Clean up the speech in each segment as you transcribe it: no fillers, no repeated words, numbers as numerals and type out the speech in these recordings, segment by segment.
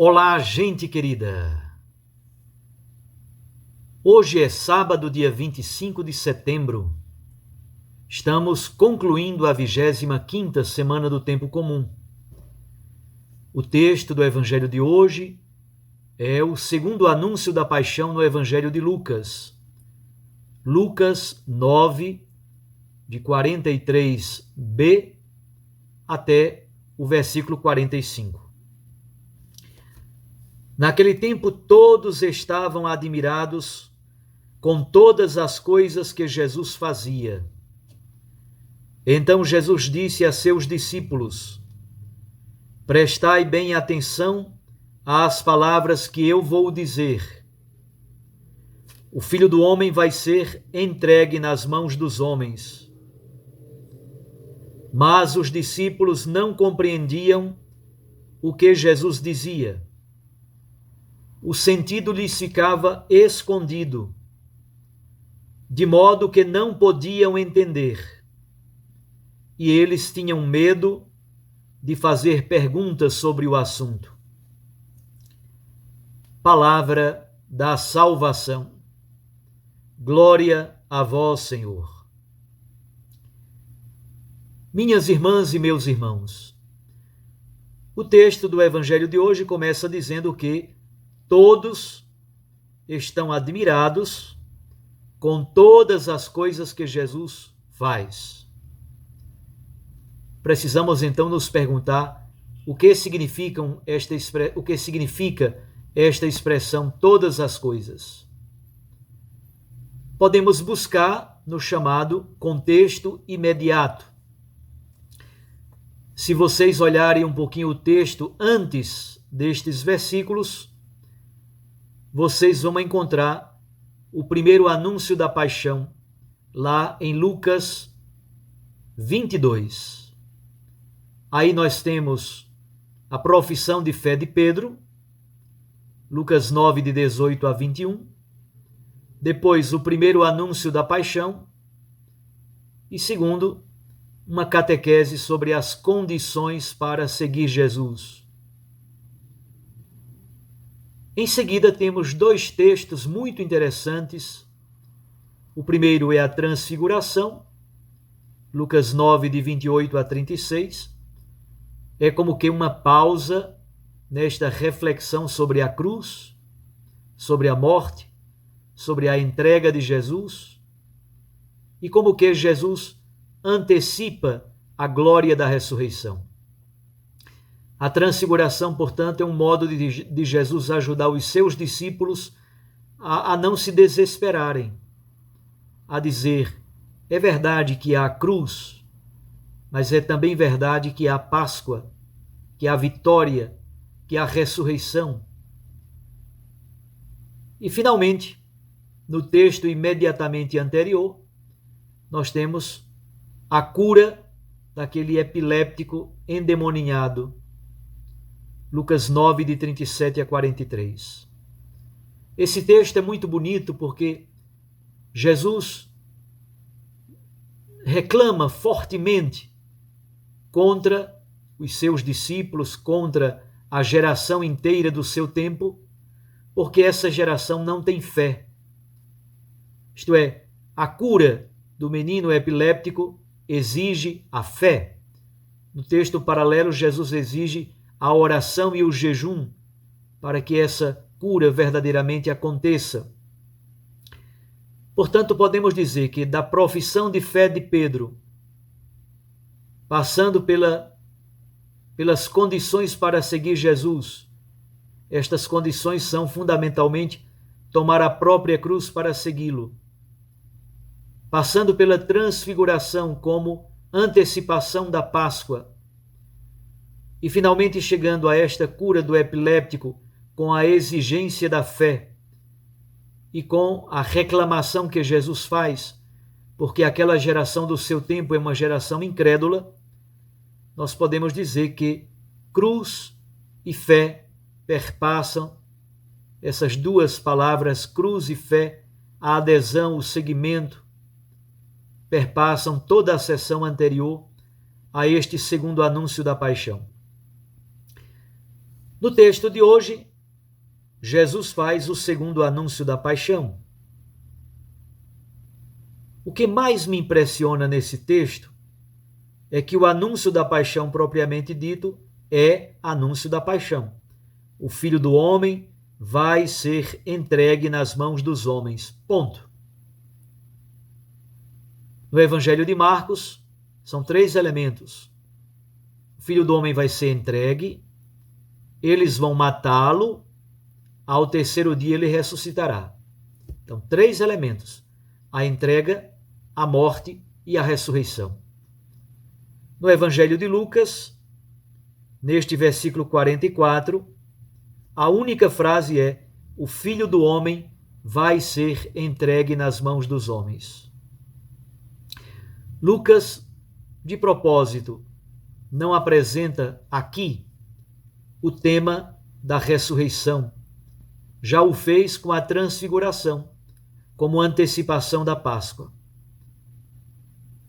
Olá, gente querida! Hoje é sábado, dia 25 de setembro. Estamos concluindo a 25ª semana do Tempo Comum. O texto do Evangelho de hoje é o segundo anúncio da paixão no Evangelho de Lucas. Lucas 9, de 43b até o versículo 45. Naquele tempo todos estavam admirados com todas as coisas que Jesus fazia. Então Jesus disse a seus discípulos: Prestai bem atenção às palavras que eu vou dizer. O Filho do Homem vai ser entregue nas mãos dos homens. Mas os discípulos não compreendiam o que Jesus dizia. O sentido lhes ficava escondido, de modo que não podiam entender. E eles tinham medo de fazer perguntas sobre o assunto. Palavra da salvação. Glória a vós, Senhor. Minhas irmãs e meus irmãos, o texto do Evangelho de hoje começa dizendo que todos estão admirados com todas as coisas que Jesus faz. Precisamos então nos perguntar o que significa esta expressão todas as coisas. Podemos buscar no chamado contexto imediato. Se vocês olharem um pouquinho o texto antes destes versículos, vocês vão encontrar o primeiro anúncio da paixão, lá em Lucas 22. Aí nós temos a profissão de fé de Pedro, Lucas 9, de 18 a 21. Depois, o primeiro anúncio da paixão. E segundo, uma catequese sobre as condições para seguir Jesus. Em seguida, temos dois textos muito interessantes. O primeiro é a transfiguração, Lucas 9, de 28 a 36. É como que uma pausa nesta reflexão sobre a cruz, sobre a morte, sobre a entrega de Jesus, e como que Jesus antecipa a glória da ressurreição. A transfiguração, portanto, é um modo de Jesus ajudar os seus discípulos a não se desesperarem, a dizer: é verdade que há a cruz, mas é também verdade que há a Páscoa, que há a vitória, que há a ressurreição. E, finalmente, no texto imediatamente anterior, nós temos a cura daquele epiléptico endemoninhado, Lucas 9, de 37 a 43. Esse texto é muito bonito porque Jesus reclama fortemente contra os seus discípulos, contra a geração inteira do seu tempo, porque essa geração não tem fé. Isto é, a cura do menino epiléptico exige a fé. No texto paralelo, Jesus exige a oração e o jejum para que essa cura verdadeiramente aconteça. Portanto, podemos dizer que da profissão de fé de Pedro, passando pelas condições para seguir Jesus, estas condições são fundamentalmente tomar a própria cruz para segui-lo, passando pela transfiguração como antecipação da Páscoa, e finalmente chegando a esta cura do epiléptico com a exigência da fé e com a reclamação que Jesus faz, porque aquela geração do seu tempo é uma geração incrédula. Nós podemos dizer que cruz e fé perpassam essas duas palavras, cruz e fé, a adesão, o seguimento, perpassam toda a sessão anterior a este segundo anúncio da paixão. No texto de hoje, Jesus faz o segundo anúncio da paixão. O que mais me impressiona nesse texto é que o anúncio da paixão propriamente dito é anúncio da paixão. O Filho do Homem vai ser entregue nas mãos dos homens. Ponto. No Evangelho de Marcos, são 3 elementos. O Filho do Homem vai ser entregue, eles vão matá-lo, ao terceiro dia ele ressuscitará. Então, 3 elementos: a entrega, a morte e a ressurreição. No Evangelho de Lucas, neste versículo 44, a única frase é: o Filho do Homem vai ser entregue nas mãos dos homens. Lucas, de propósito, não apresenta aqui o tema da ressurreição. Já o fez com a transfiguração, como antecipação da Páscoa.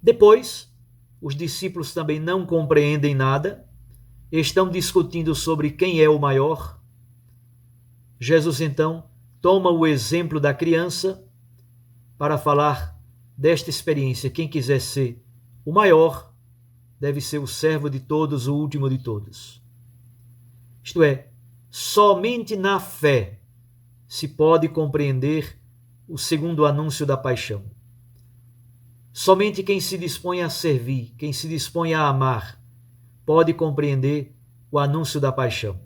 Depois, os discípulos também não compreendem nada, estão discutindo sobre quem é o maior. Jesus, então, toma o exemplo da criança para falar desta experiência. Quem quiser ser o maior, deve ser o servo de todos, o último de todos. Isto é, somente na fé se pode compreender o segundo anúncio da paixão. Somente quem se dispõe a servir, quem se dispõe a amar, pode compreender o anúncio da paixão.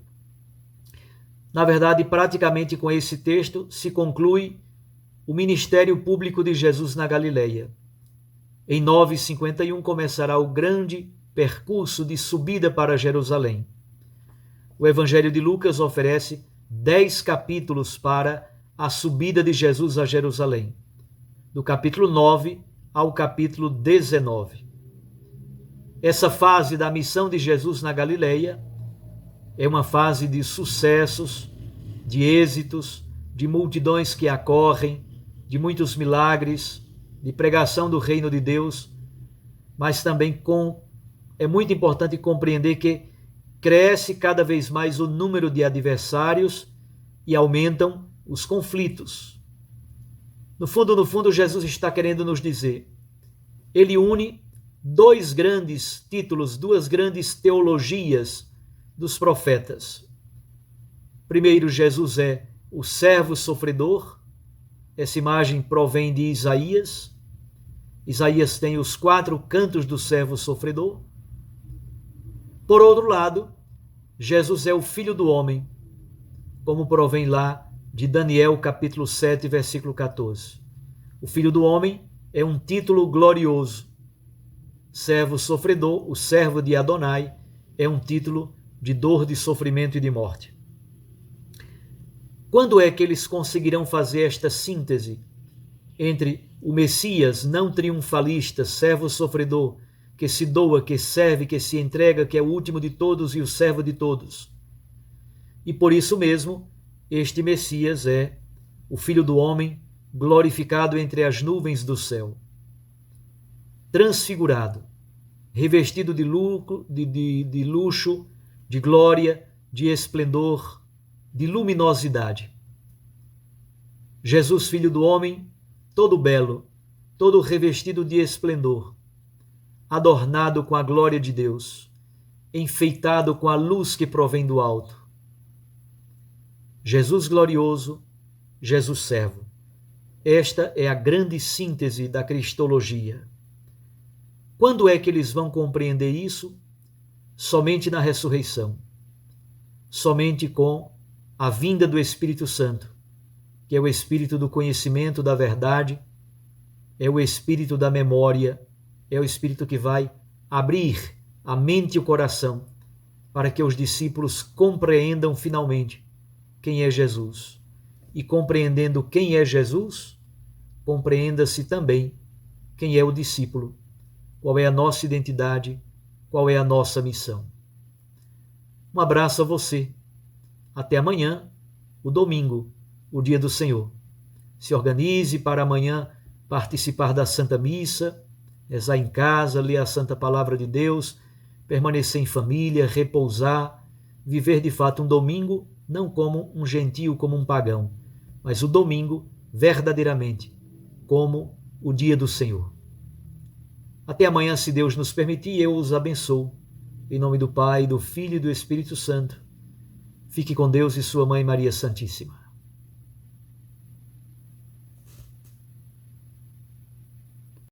Na verdade, praticamente com esse texto se conclui o ministério público de Jesus na Galileia. Em 9:51 começará o grande percurso de subida para Jerusalém. O Evangelho de Lucas oferece 10 capítulos para a subida de Jesus a Jerusalém, do capítulo 9 ao capítulo 19. Essa fase da missão de Jesus na Galileia é uma fase de sucessos, de êxitos, de multidões que acorrem, de muitos milagres, de pregação do reino de Deus, mas também é muito importante compreender que cresce cada vez mais o número de adversários e aumentam os conflitos. No fundo, Jesus está querendo nos dizer, ele une 2 grandes títulos, 2 grandes teologias dos profetas. Primeiro, Jesus é o servo sofredor. Essa imagem provém de Isaías. Isaías tem os 4 cantos do servo sofredor. Por outro lado, Jesus é o Filho do Homem, como provém lá de Daniel capítulo 7, versículo 14. O Filho do Homem é um título glorioso. Servo sofredor, o servo de Adonai, é um título de dor, de sofrimento e de morte. Quando é que eles conseguirão fazer esta síntese entre o Messias não triunfalista, servo sofredor, que se doa, que serve, que se entrega, que é o último de todos e o servo de todos? E por isso mesmo, este Messias é o Filho do Homem glorificado entre as nuvens do céu, transfigurado, revestido de luxo, de glória, de esplendor, de luminosidade. Jesus, Filho do Homem, todo belo, todo revestido de esplendor, adornado com a glória de Deus, enfeitado com a luz que provém do alto. Jesus glorioso, Jesus servo. Esta é a grande síntese da cristologia. Quando é que eles vão compreender isso? Somente na ressurreição. Somente com a vinda do Espírito Santo, que é o Espírito do conhecimento da verdade, é o Espírito da memória, é o Espírito que vai abrir a mente e o coração para que os discípulos compreendam finalmente quem é Jesus. E compreendendo quem é Jesus, compreenda-se também quem é o discípulo, qual é a nossa identidade, qual é a nossa missão. Um abraço a você. Até amanhã, o domingo, o dia do Senhor. Se organize para amanhã participar da Santa Missa, rezar em casa, ler a Santa Palavra de Deus, permanecer em família, repousar, viver de fato um domingo não como um gentio, como um pagão, mas o domingo verdadeiramente como o dia do Senhor. Até amanhã, se Deus nos permitir, eu os abençoo. Em nome do Pai, do Filho e do Espírito Santo. Fique com Deus e sua Mãe Maria Santíssima.